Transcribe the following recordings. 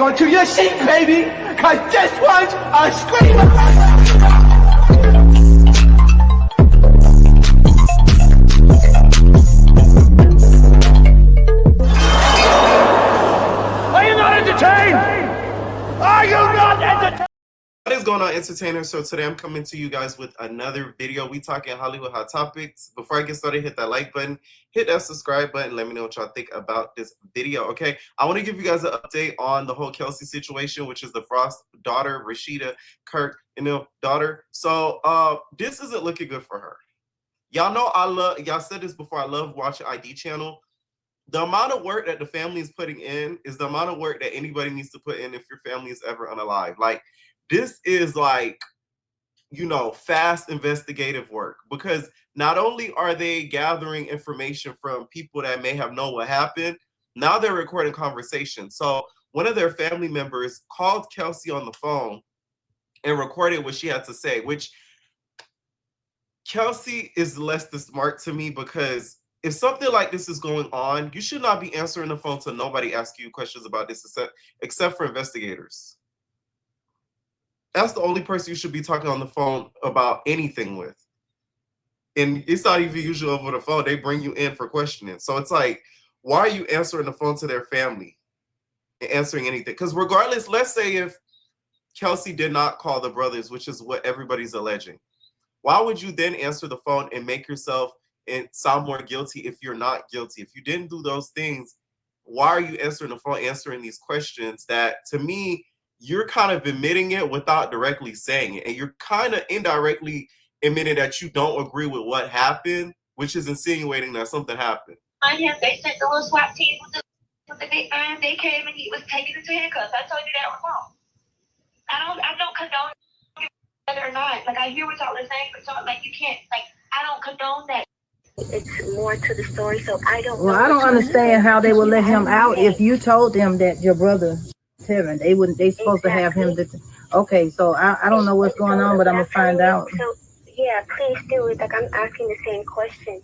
hang on to your seat, baby, because this one's a screamer. Are you not entertained? Are you not entertained? What is going on, entertainers? So today I'm coming to you guys with another video. We talking Hollywood hot topics. Before I get started, hit that like button, hit that subscribe button. Let me know what y'all think about this video. Okay, I want to give you guys an update on the whole Kelsie situation, which is the Frost daughter, Rashida Kirk, daughter. So this isn't looking good for her. Y'all know y'all said this before, I love watching ID channel. The amount of work that the family is putting in is the amount of work that anybody needs to put in if your family is ever unalive. Like, this is like, fast investigative work, because not only are they gathering information from people that may have known what happened, now they're recording conversations. So one of their family members called Kelsie on the phone and recorded what she had to say, which Kelsie is less than smart to me, because if something like this is going on, you should not be answering the phone to nobody asking you questions about this except for investigators. That's the only person you should be talking on the phone about anything with. And it's not even usually over the phone. They bring you in for questioning. So it's like, why are you answering the phone to their family and answering anything? Because regardless, let's say if Kelsie did not call the brothers, which is what everybody's alleging, why would you then answer the phone and make yourself and sound more guilty if you're not guilty? If you didn't do those things, why are you answering the phone, answering these questions that, to me, you're kind of admitting it without directly saying it. And you're kind of indirectly admitting that you don't agree with what happened, which is insinuating that something happened. They sent the little SWAT team with the big gun. They came and he was taken into handcuffs. I told you that was wrong. I don't condone whether or not. Like, I hear what y'all are saying, but y'all, like, you can't, like, I don't condone that. It's more to the story, so I don't know. Well, I don't understand how they would let him out if you told them that your brother Tevin, they supposed to have him. Okay, so I don't know what's going on, but I'm gonna find out. So yeah, please do it. Like, I'm asking the same questions.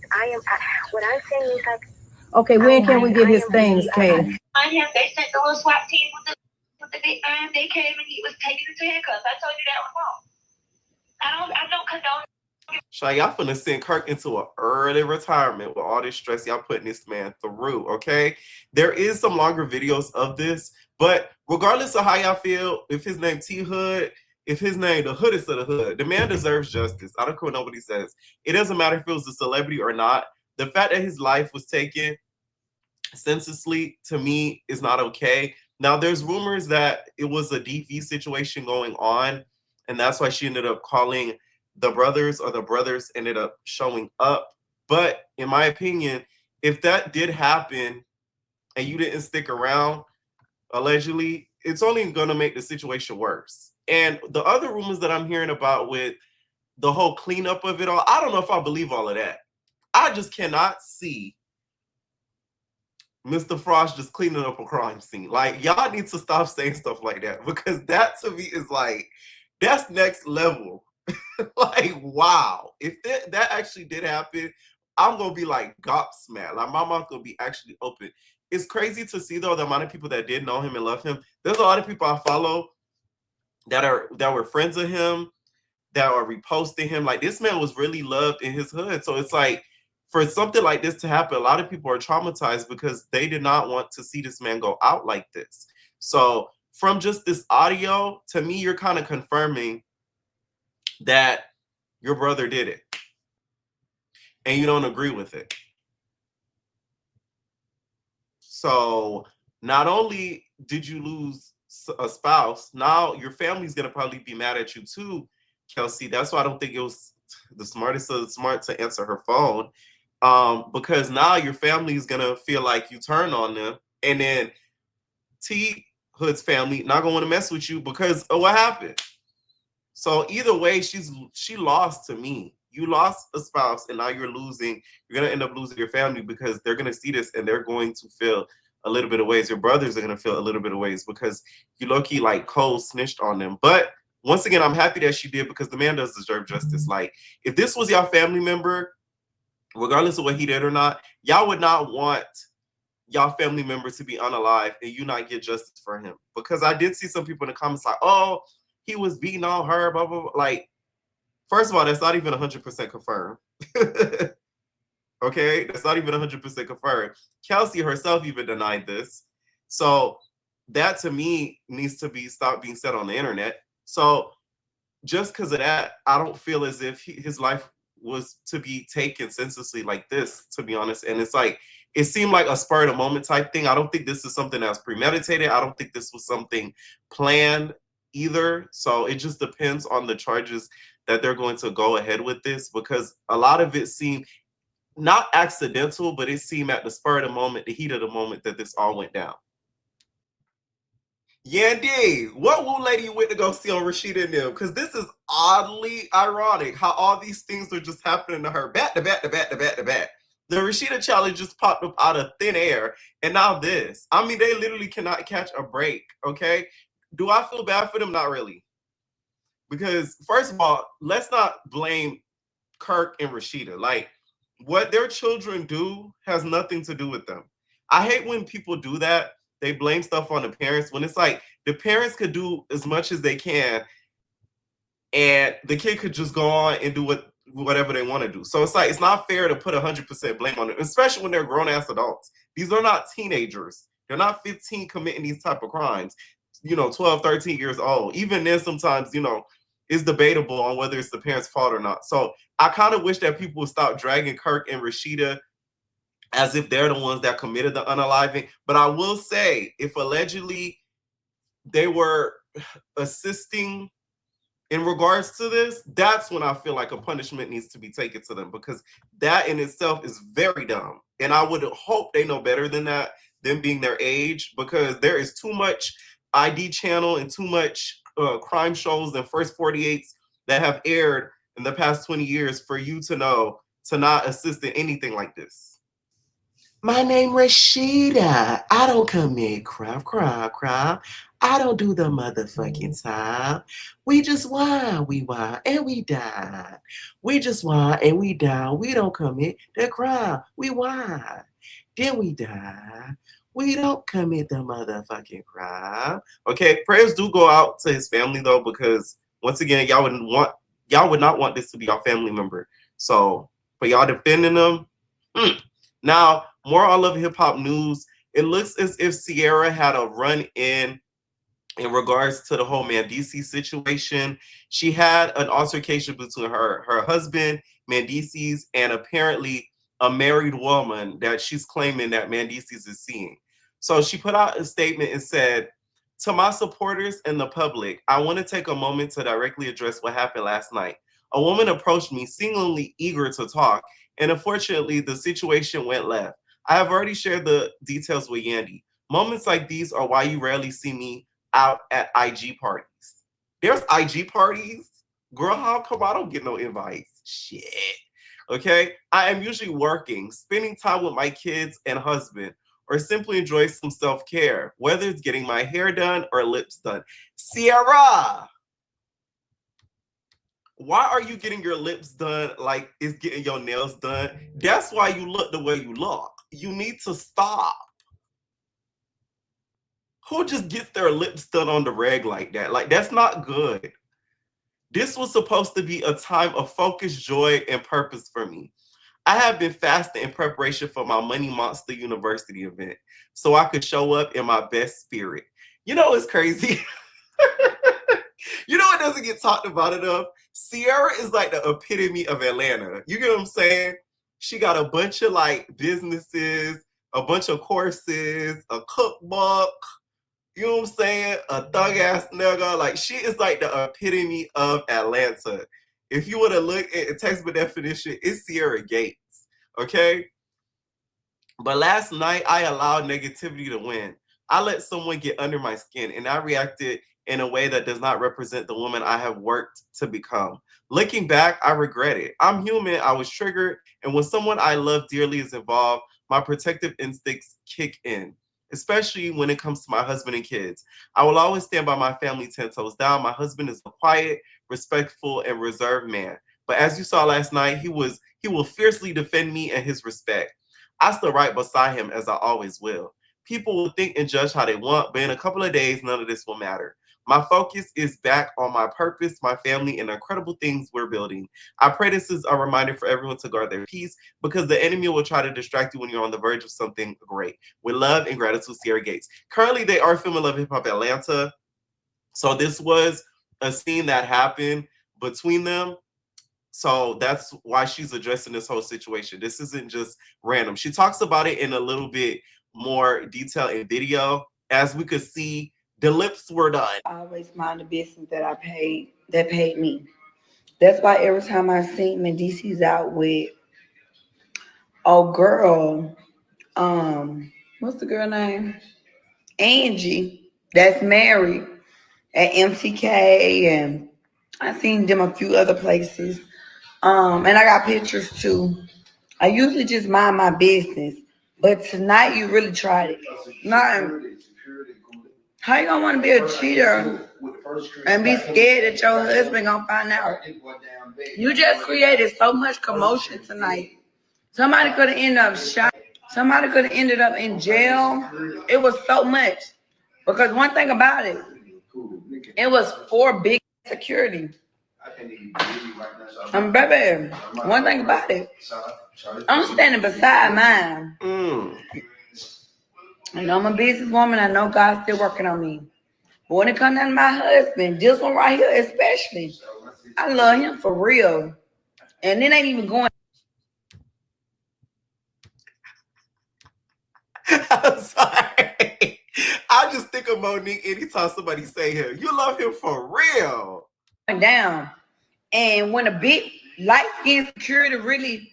What I'm saying is, like, okay, when can we get his things, Kay? They sent the little SWAT team with the big gun. They came and he was taken into handcuffs. I told you that was wrong. I don't condone. Y'all finna send Kirk into an early retirement with all this stress y'all putting this man through, okay? There is some longer videos of this, but regardless of how y'all feel, if his name T-Hood, if his name the hoodest of the hood, the man deserves justice. I don't care what nobody says. It doesn't matter if it was a celebrity or not. The fact that his life was taken senselessly, to me, is not okay. Now, there's rumors that it was a DV situation going on, and that's why she ended up calling the brothers, or the brothers ended up showing up. But in my opinion, if that did happen and you didn't stick around, allegedly, it's only going to make the situation worse. And the other rumors that I'm hearing about with the whole cleanup of it all, I don't know if I believe all of that. I just cannot see Mr. Frost just cleaning up a crime scene. Like, y'all need to stop saying stuff like that, because that to me is like, that's next level. Like, wow. If that actually did happen, I'm going to be like gobsmacked. Like, my mouth going to be actually open. It's crazy to see, though, the amount of people that did know him and love him. There's a lot of people I follow that were friends of him, that are reposting him. Like, this man was really loved in his hood. So it's like, for something like this to happen, a lot of people are traumatized because they did not want to see this man go out like this. So from just this audio, to me, you're kind of confirming that your brother did it and you don't agree with it. So not only did you lose a spouse, now your family's going to probably be mad at you too, Kelsie. That's why I don't think it was the smartest of the smart to answer her phone, because now your family is going to feel like you turned on them, and then T Hood's family not going to want to mess with you because of what happened. So either way, she lost to me. You lost a spouse, and now you're losing. You're gonna end up losing your family, because they're gonna see this and they're going to feel a little bit of ways. Your brothers are gonna feel a little bit of ways because you low-key like cold snitched on them. But once again, I'm happy that she did, because the man does deserve justice. Like, if this was your family member, regardless of what he did or not, y'all would not want y'all family member to be unalive and you not get justice for him? Because I did see some people in the comments like, oh, he was beating on her, blah, blah, blah. Like, first of all, that's not even 100% confirmed. Okay, that's not even 100% confirmed. Kelsie herself even denied this. So that to me needs to be stopped being said on the internet. So just because of that, I don't feel as if his life was to be taken senselessly like this, to be honest. And it's like, it seemed like a spur of the moment type thing. I don't think this is something that's premeditated. I don't think this was something planned either. So it just depends on the charges that they're going to go ahead with this, because a lot of it seemed not accidental, but it seemed at the spur of the moment, the heat of the moment, that this all went down. Yandy, what woo lady you went to go see on Rashida and them? Because this is oddly ironic how all these things are just happening to her back to back to back to back to back. The Rashida challenge just popped up out of thin air, and now this. I mean, they literally cannot catch a break, okay? Do I feel bad for them? Not really. Because, first of all, let's not blame Kirk and Rashida. Like, what their children do has nothing to do with them. I hate when people do that. They blame stuff on the parents when it's like the parents could do as much as they can and the kid could just go on and do whatever they want to do. So it's like, it's not fair to put 100% blame on it, especially when they're grown-ass adults. These are not teenagers. They're not 15 committing these type of crimes, 12, 13 years old. Even then, sometimes, it's debatable on whether it's the parents' fault or not. So I kind of wish that people would stop dragging Kirk and Rashida as if they're the ones that committed the unaliving. But I will say, if allegedly they were assisting in regards to this, that's when I feel like a punishment needs to be taken to them, because that in itself is very dumb. And I would hope they know better than that, them being their age, because there is too much ID channel and too much crime shows and First 48s that have aired in the past 20 years for you to know to not assist in anything like this. My name Rashida. I don't commit crime. I don't do the motherfucking time. We just whine, and we die. We just whine and we die. We don't commit the crime. We whine. Then we die. We don't commit the motherfucking crime. Okay, prayers do go out to his family though, because once again, y'all would not want this to be your family member. So for y'all defending them. Now, more on Love Hip Hop news. It looks as if Sierra had a run-in regards to the whole Mendeecees situation. She had an altercation between her husband, Mendeecees, and apparently a married woman that she's claiming that Mendeecees is seeing. So she put out a statement and said, "To my supporters and the public, I want to take a moment to directly address what happened last night. A woman approached me, seemingly eager to talk, and unfortunately, the situation went left. I have already shared the details with Yandy. Moments like these are why you rarely see me out at IG parties." There's IG parties? Girl, how come I don't get no invites? Shit. Okay? I am usually working, spending time with my kids and husband, or simply enjoy some self-care, whether it's getting my hair done or lips done. Sierra! Why are you getting your lips done like it's getting your nails done? That's why you look the way you look. You need to stop. Who just gets their lips done on the reg like that? Like, that's not good. This was supposed to be a time of focus, joy, and purpose for me. I have been fasting in preparation for my Money Monster University event so I could show up in my best spirit. You know what's crazy? You know what doesn't get talked about enough? Sierra is like the epitome of Atlanta. You get what I'm saying? She got a bunch of like businesses, a bunch of courses, a cookbook, you know what I'm saying? A thug ass nigga. Like, she is like the epitome of Atlanta. If you want to look at a textbook definition, it's Sierra Gates. Okay? But last night, I allowed negativity to win. I let someone get under my skin, and I reacted in a way that does not represent the woman I have worked to become. Looking back, I regret it. I'm human. I was triggered. And when someone I love dearly is involved, my protective instincts kick in, especially when it comes to my husband and kids. I will always stand by my family 10 toes down. My husband is a quiet, respectful, and reserved man. But as you saw last night, he will fiercely defend me and his respect. I stood right beside him as I always will. People will think and judge how they want, but in a couple of days, none of this will matter. My focus is back on my purpose, my family, and the incredible things we're building. I pray this is a reminder for everyone to guard their peace because the enemy will try to distract you when you're on the verge of something great. With love and gratitude, Sierra Gates. Currently, they are filming Love Hip Hop Atlanta. So this was a scene that happened between them. So that's why she's addressing this whole situation. This isn't just random. She talks about it in a little bit more detail in video. As we could see, the lips were done. I always mind the business that paid me. That's why every time I seen Mendeecees out with girl, what's the girl name? Angie, that's married at MTK, and I seen them a few other places. And I got pictures too. I usually just mind my business, but tonight you really tried it. Not, how you gonna want to be a cheater and be scared that your husband gonna find out? You just created so much commotion tonight. Somebody could have ended up shot. Somebody could have ended up in jail. It was so much. Because one thing about it, it was 4 big security. Baby, one thing about it, I'm standing beside mine. I know I'm a businesswoman. I know God's still working on me. But when it comes down to my husband, this one right here especially, I love him for real. And it ain't even going. I'm sorry. I just think of Monique anytime somebody say him. You love him for real. Down. And when a big light-skinned security really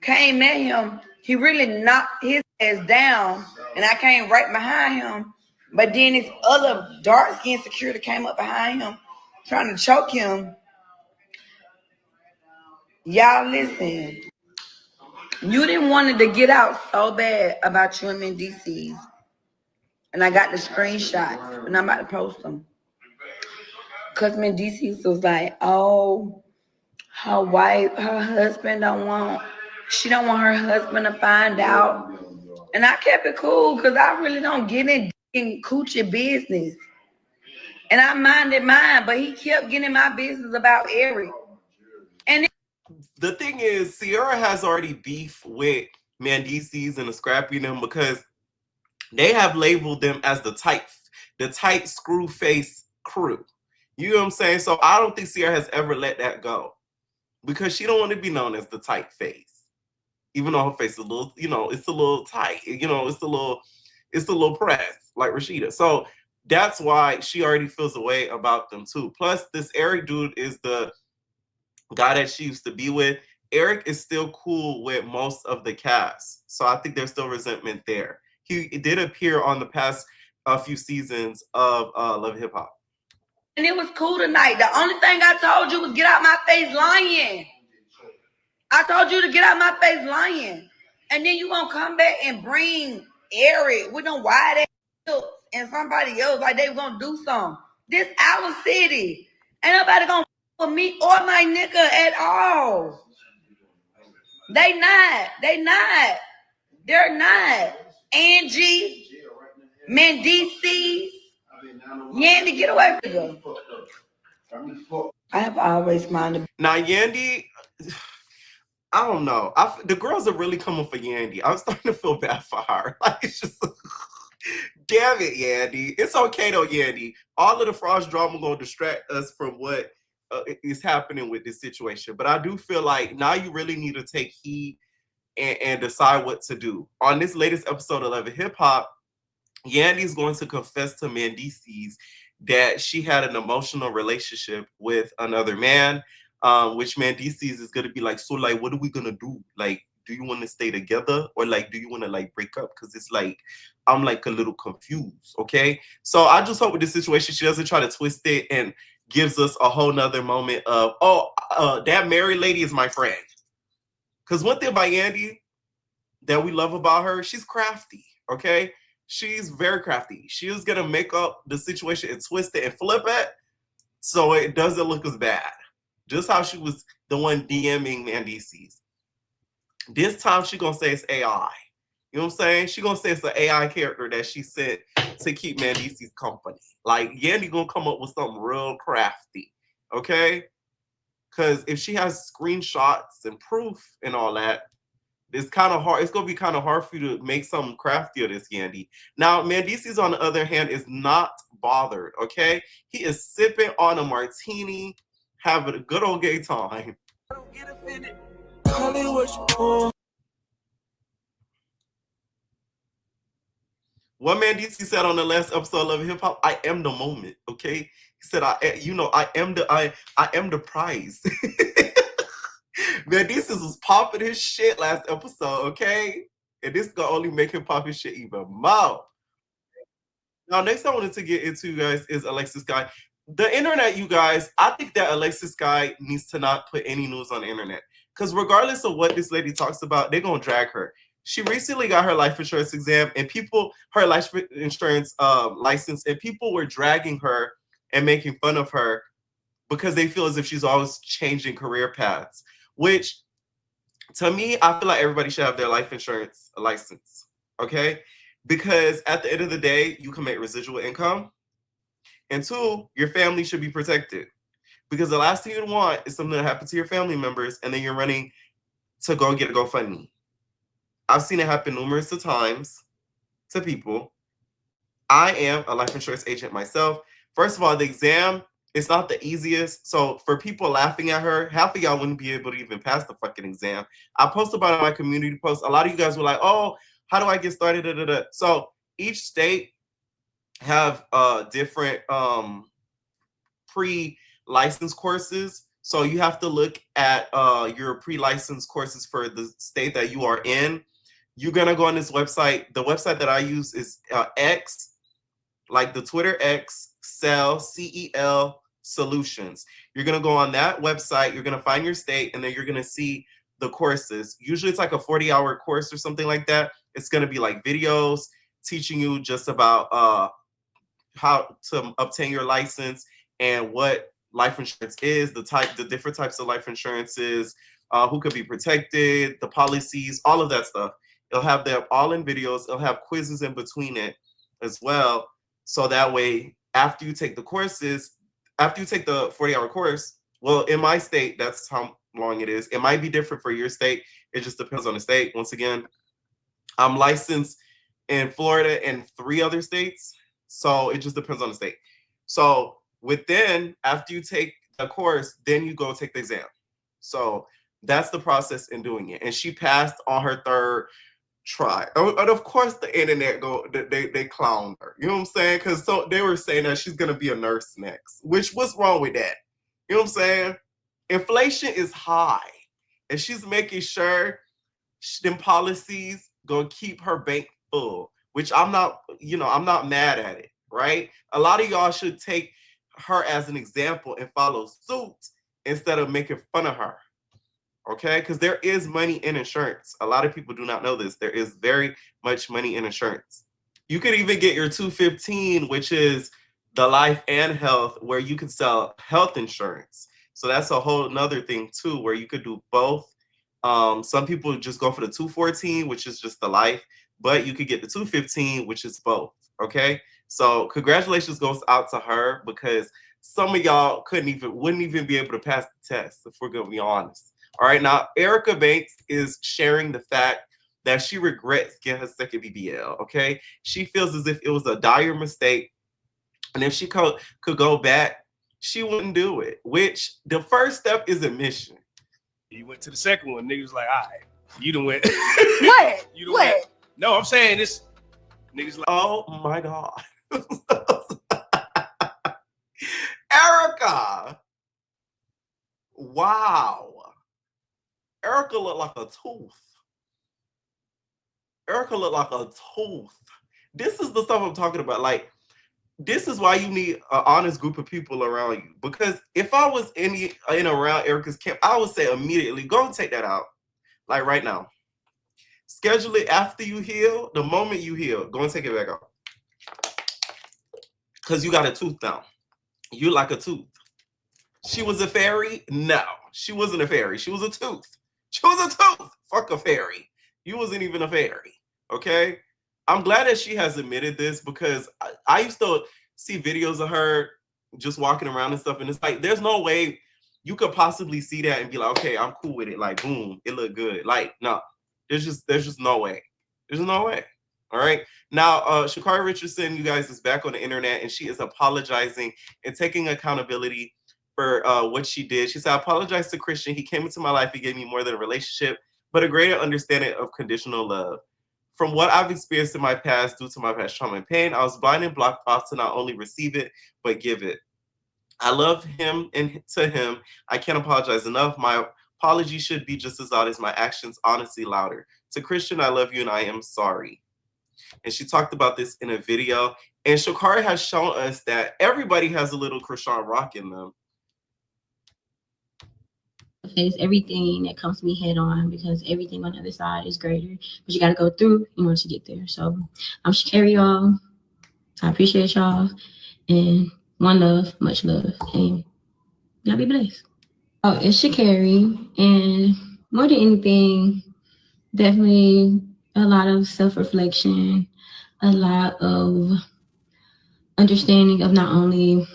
came at him, he really knocked his ass down. And I came right behind him. But then this other dark-skinned security came up behind him, trying to choke him. Y'all listen. You didn't want it to get out so bad about you and Mendeecees. And I got the screenshots, and I'm about to post them. Because Mendeecees was like, oh, her husband she don't want her husband to find out. And I kept it cool because I really don't get in coochie business. And I minded mine, but he kept getting my business about Eric. And the thing is, Sierra has already beef with Mendeecees and the Scrappy them because they have labeled them as the tight screw face crew. You know what I'm saying? So I don't think Sierra has ever let that go because she don't want to be known as the tight face, even though her face is a little, it's a little tight. It's a little pressed like Rashida. So that's why she already feels a way about them too. Plus, this Eric dude is the guy that she used to be with. Eric is still cool with most of the cast, so I think there's still resentment there. He did appear on the past few seasons of Love Hip Hop. And it was cool tonight. The only thing I told you was get out my face lying. I told you to get out my face lying. And then you gonna come back and bring Eric with them wide ass and somebody else like they gonna do something. This our city. Ain't nobody gonna for me or my nigga at all. They not. They're not. Angie, Mendeecees, Yandy, get away from them. I have always minded. Now, Yandy, I don't know. The girls are really coming for Yandy. I'm starting to feel bad for her. Like, it's just, damn it, Yandy. It's okay, though, Yandy. All of the Frost drama going to distract us from what is happening with this situation. But I do feel like now you really need to take heed and decide what to do. On this latest episode of Love Hip Hop, Yandy is going to confess to Mendeecees that she had an emotional relationship with another man, which Mendeecees is going to be like, so like, what are we going to do? Like, do you want to stay together or like, do you want to like break up? Because it's like, I'm like a little confused. Okay. So I just hope with this situation, she doesn't try to twist it and gives us a whole nother moment of, that married lady is my friend. Because one thing about Yandy that we love about her, she's crafty, okay? She's very crafty. She is going to make up the situation and twist it and flip it so it doesn't look as bad. Just how she was the one DMing Mendeecees. This time she's going to say it's AI. You know what I'm saying? She gonna say it's an AI character that she sent to keep Mendeecees company. Like, Yandy gonna come up with something real crafty, okay? Because if she has screenshots and proof and all that, it's kind of hard. It's gonna be kind of hard for you to make something crafty of this, Yandy. Now, Mendeecees, on the other hand, is not bothered, okay? He is sipping on a martini, having a good old gay time. What Mendeecees said on the last episode of Love and Hip Hop, I am the moment, okay? He said, I am the prize. Mendeecees was popping his shit last episode, okay? And this gonna only make him pop his shit even more. Now, next I wanted to get into, you guys, is Alexis Guy. The internet, you guys, I think that Alexis Guy needs to not put any news on the internet. Because regardless of what this lady talks about, they're gonna drag her. She recently got her life insurance exam, and her life insurance license, and people were dragging her and making fun of her because they feel as if she's always changing career paths. Which, to me, I feel like everybody should have their life insurance license, okay? Because at the end of the day, you can make residual income. And two, your family should be protected. Because the last thing you want is something that happens to your family members and then you're running to go get a GoFundMe. I've seen it happen numerous of times to people. I am a life insurance agent myself. First of all, the exam is not the easiest. So for people laughing at her, half of y'all wouldn't be able to even pass the fucking exam. I posted about it on my community post. A lot of you guys were like, oh, how do I get started? Da, da, da. So each state have different pre-license courses. So you have to look at your pre-license courses for the state that you are in. You're gonna go on this website. The website that I use is X, like the Twitter X, CEL Solutions. You're gonna go on that website. You're gonna find your state, and then you're gonna see the courses. Usually, it's like a 40-hour course or something like that. It's gonna be like videos teaching you just about how to obtain your license and what life insurance is, the different types of life insurances, who could be protected, the policies, all of that stuff. It'll have them all in videos. It'll have quizzes in between it as well. So that way, after you take the courses, after you take the 40-hour course, well, in my state, that's how long it is. It might be different for your state. It just depends on the state. Once again, I'm licensed in Florida and 3 other states. So it just depends on the state. So after you take the course, then you go take the exam. So that's the process in doing it. And she passed on her 3rd try. And of course the internet they clowned her. You know what I'm saying? Because so they were saying that she's gonna be a nurse next. Which, what's wrong with that? You know what I'm saying? Inflation is high. And she's making sure them policies gonna keep her bank full. Which I'm not mad at it, right? A lot of y'all should take her as an example and follow suit instead of making fun of her, okay? Because there is money in insurance. A lot of people do not know this. There is very much money in insurance. You could even get your 215, which is the life and health, where you can sell health insurance. So that's a whole nother thing too, where you could do both. Some people just go for the 214, which is just the life, but you could get the 215, which is both, okay? So congratulations goes out to her, because some of y'all wouldn't even be able to pass the test, if we're gonna be honest. All right, now Erica Banks is sharing the fact that she regrets getting her second BBL, okay? She feels as if it was a dire mistake, and if she could go back, she wouldn't do it, which the first step is admission. You went to the second one, niggas like, all right, you done went. What? You done went. No, I'm saying this. Niggas like, oh my God. Erica. Wow. Erica looked like a tooth. Erica looked like a tooth. This is the stuff I'm talking about. Like, this is why you need an honest group of people around you. Because if I was in around Erica's camp, I would say immediately, go and take that out. Like right now. Schedule it after you heal. The moment you heal, go and take it back out. Because you got a tooth now. You like a tooth. She was a fairy? No. She wasn't a fairy. She was a tooth. She was a tooth. Fuck a fairy. You wasn't even a fairy. Okay, I'm glad that she has admitted this, because I used to see videos of her just walking around and stuff, and it's like there's no way you could possibly see that and be like, okay, I'm cool with it. Like, boom, it looked good. Like, no, there's just no way. There's no way. All right. Now, Sha'Carri Richardson, you guys, is back on the internet, and she is apologizing and taking accountability for what she did. She said, I apologize to Christian. He came into my life. He gave me more than a relationship, but a greater understanding of conditional love. From what I've experienced in my past due to my past trauma and pain, I was blind and blocked off to not only receive it, but give it. I love him, and to him, I can't apologize enough. My apology should be just as loud as my actions, honestly louder. To Christian, I love you and I am sorry. And she talked about this in a video. And Sha'Carri has shown us that everybody has a little Krishan Rock in them. Face everything that comes to me head on, because everything on the other side is greater, but you got to go through in order to get there. So I'm Sha'Carri, y'all. I appreciate y'all, and one love, much love, and y'all be blessed. Oh, it's Sha'Carri, and more than anything, definitely a lot of self-reflection, a lot of understanding of not only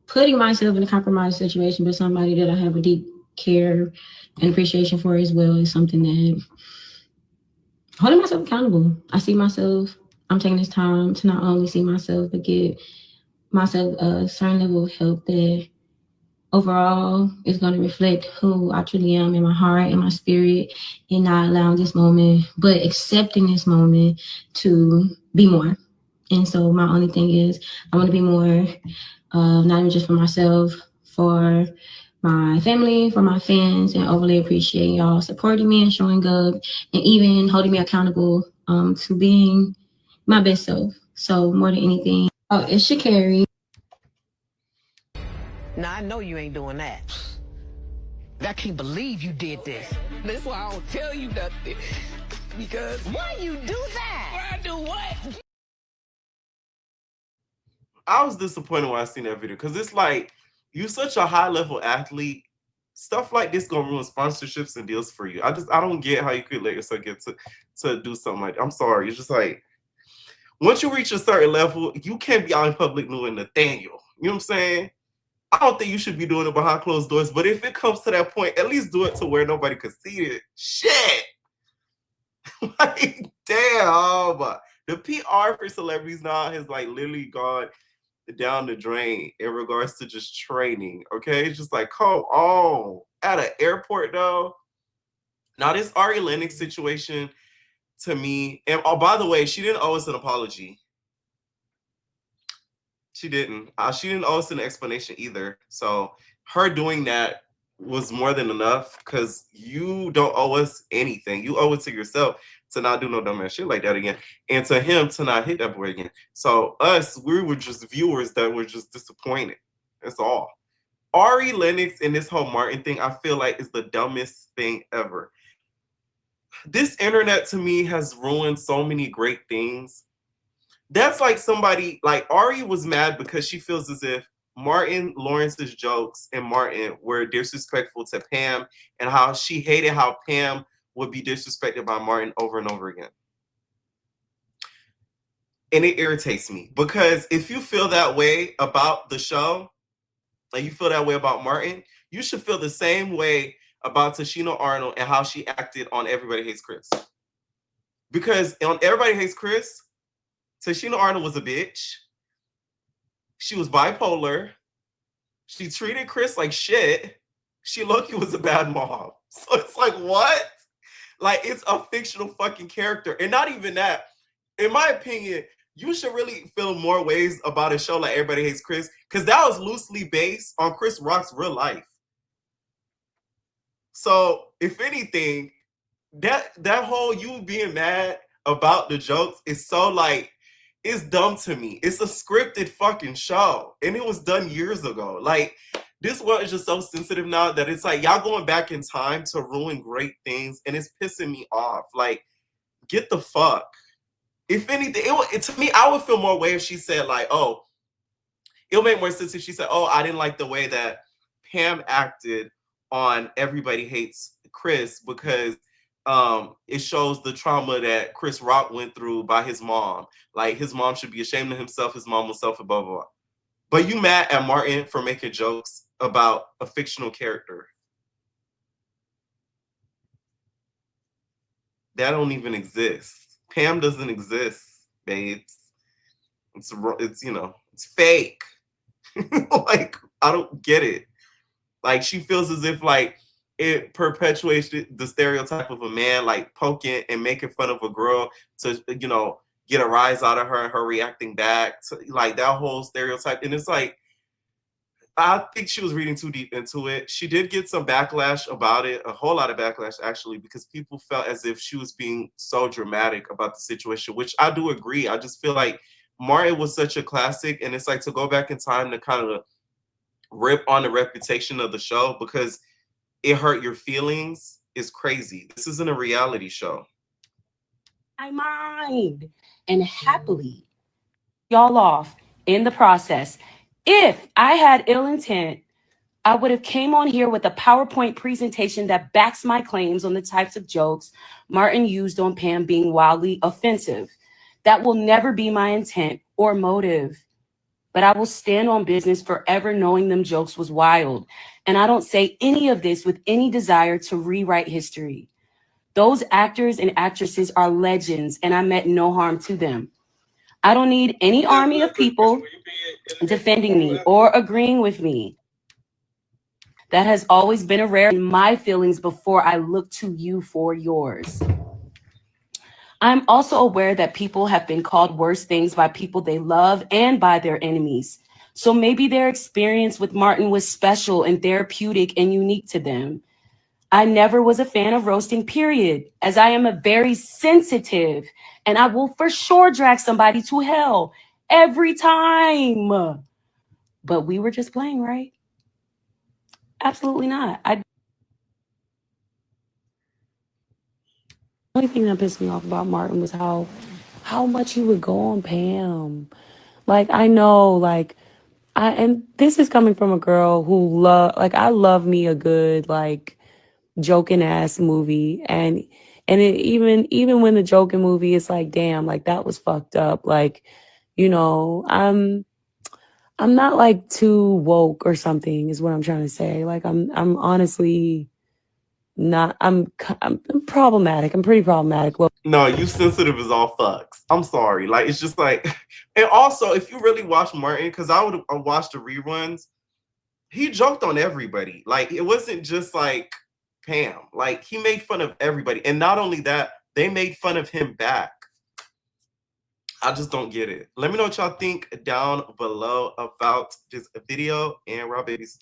putting myself in a compromised situation, but somebody that I have a deep care and appreciation for as well, is something that holding myself accountable. I see myself, I'm taking this time to not only see myself, but give myself a certain level of help that overall is going to reflect who I truly am in my heart and my spirit, and not allowing this moment, but accepting this moment to be more. And so my only thing is I want to be more, not even just for myself, for my family, for my fans, and overly appreciate y'all supporting me and showing up, and even holding me accountable to being my best self. So more than anything, oh, it's Sha'Carri. Now I know you ain't doing that. I can't believe you did this. That's why I don't tell you nothing. Because why you do that? Why I do what? I was disappointed when I seen that video, because it's like, you such a high level athlete. Stuff like this gonna ruin sponsorships and deals for you. I don't get how you could let yourself get to do something like that. I'm sorry. It's just like, once you reach a certain level, you can't be out in public doing Nathaniel. You know what I'm saying? I don't think you should be doing it behind closed doors, but if it comes to that point, at least do it to where nobody could see it. Shit. Like, damn. The PR for celebrities now has like literally gone down the drain in regards to just training. Okay, it's just like, come on. At an airport though. Now this Ari Lennox situation, to me, and oh, by the way, she didn't owe us an apology. She didn't. She didn't owe us an explanation either. So her doing that was more than enough, because you don't owe us anything. You owe it to yourself to not do no dumbass shit like that again, and to him to not hit that boy again. So us, we were just viewers that were just disappointed. That's all. Ari Lennox and this whole Martin thing, I feel like, is the dumbest thing ever. This internet to me has ruined so many great things. That's like somebody, like Ari was mad because she feels as if Martin Lawrence's jokes and Martin were disrespectful to Pam, and how she hated how Pam would be disrespected by Martin over and over again. And it irritates me, because if you feel that way about the show, like you feel that way about Martin, you should feel the same way about Tashina Arnold and how she acted on Everybody Hates Chris. Because on Everybody Hates Chris, Tashina Arnold was a bitch. She was bipolar. She treated Chris like shit. She low-key was a bad mom. So it's like, what? Like, it's a fictional fucking character. And not even that. In my opinion, you should really feel more ways about a show like Everybody Hates Chris, because that was loosely based on Chris Rock's real life. So, if anything, that whole you being mad about the jokes is so like, it's dumb to me. It's a scripted fucking show, and it was done years ago. Like, this world is just so sensitive now that it's like y'all going back in time to ruin great things, and it's pissing me off. Like, get the fuck. If anything, to me, I would feel more way if she said like, oh, it'll make more sense if she said, oh, I didn't like the way that Pam acted on Everybody Hates Chris, because it shows the trauma that Chris Rock went through by his mom. Like, his mom should be ashamed of himself. His mom was self, blah, blah, blah. But you mad at Martin for making jokes about a fictional character that don't even exist. Pam doesn't exist, babes. It's you know, it's fake. Like, I don't get it. Like, she feels as if like it perpetuates the stereotype of a man like poking and making fun of a girl to, you know, get a rise out of her and her reacting back to like that whole stereotype. And it's like, I think she was reading too deep into it. She did get some backlash about it, a whole lot of backlash actually, because people felt as if she was being so dramatic about the situation, which I do agree. I just feel like Martin was such a classic, and it's like to go back in time to kind of rip on the reputation of the show because it hurt your feelings is crazy. This isn't a reality show. My mind and happily y'all off in the process. If I had ill intent, I would have came on here with a PowerPoint presentation that backs my claims on the types of jokes Martin used on Pam being wildly offensive. That will never be my intent or motive. But I will stand on business forever knowing them jokes was wild. And I don't say any of this with any desire to rewrite history. Those actors and actresses are legends, and I meant no harm to them. I don't need any army of people defending me or agreeing with me. That has always been a rare in my feelings before I look to you for yours. I'm also aware that people have been called worse things by people they love and by their enemies. So maybe their experience with Martin was special and therapeutic and unique to them. I never was a fan of roasting, period, as I am a very sensitive and I will for sure drag somebody to hell every time. But we were just playing, right? Absolutely not. The only thing that pissed me off about Martin was how much he would go on Pam. Like, I know, like, and this is coming from a girl who I love me a good, like, joking ass movie. And even when the joking movie is like, damn, like, that was fucked up. Like, you know, I'm not like too woke or something is what I'm trying to say. Like, I'm honestly not, I'm problematic. I'm pretty problematic. Well, No, you sensitive as all fucks. I'm sorry. Like, it's just like, and also if you really watch Martin, because I would watch the reruns, he joked on everybody. Like, it wasn't just like Pam. Like, he made fun of everybody. And not only that, they made fun of him back. I just don't get it. Let me know what y'all think down below about this video, and raw babies.